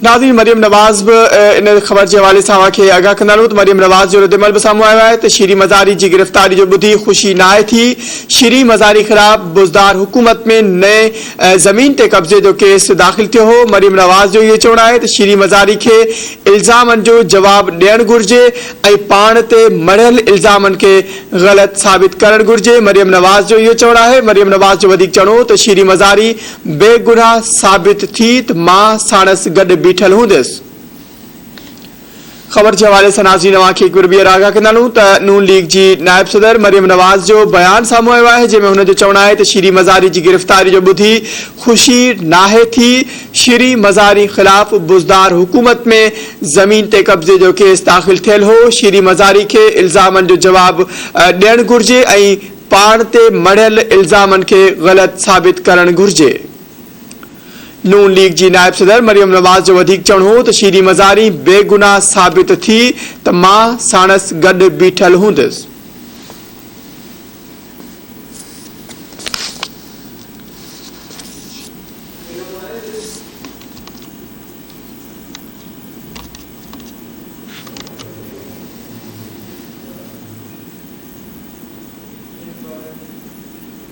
नाज़रीन, मरियम नवाज़ इन ख़बर के हवाले से खे आगाह कंदा तो मरियम नवाज़ जो रद्दमल भी साम्हूं आयो आहे तो शीरी मज़ारी की गिरफ़्तारी जो ॿुधी ख़ुशी नाहे थी। शीरी मज़ारी ख़िलाफ़ बुज़दार हुकूमत में नए ज़मीन ते कब्ज़े जो केस दाख़िल थियो हो। मरियम नवाज़ जो ये चवणु आहे तो शीरी मज़ारी के इल्ज़ामनि जो जवाब ॾियणु घुरिजे ऐं पाण ते मढ़ियल इल्ज़ामनि के ग़लत साबित करणु घुरिजे। मरियम नवाज़ जो ये चवणु आहे। मरियम नवाज़ जो वधीक चवणो तो शीरी मज़ारी बेगुनाह साबित थी तो मां साणस गॾु बीठल हूंदसि। खबर के हवाले से नाज़रीन अवांखे एक बार ॿीहर आगाह कंदा तो नून लीग की नायब सदर मरियम नवाज़ जो बयान साम्हूं आयो आहे जंहिंमें हुन जो चवणु आहे तो शीरी मज़ारी की गिरफ़्तारी जो ॿुधी ख़ुशी नाहे थी। शीरी मज़ारी ख़िलाफ़ बुज़दार हुकूमत में ज़मीन ते कब्ज़े जो केस दाख़िल थियल हो। शीरी मज़ारी के इल्ज़ामनि जो जवाब ॾियणु घुरिजे ऐं पाण ते मढ़ियल इल्ज़ामनि के ग़लत साबित करणु घुरिजे। नून लीग की नायब सदर मरियम नवाज़ जो वधीक चवणु हो तो शीरी मज़ारी बेगुनाह साबित थी तो मां साणस गॾु बीठल हूंदसि।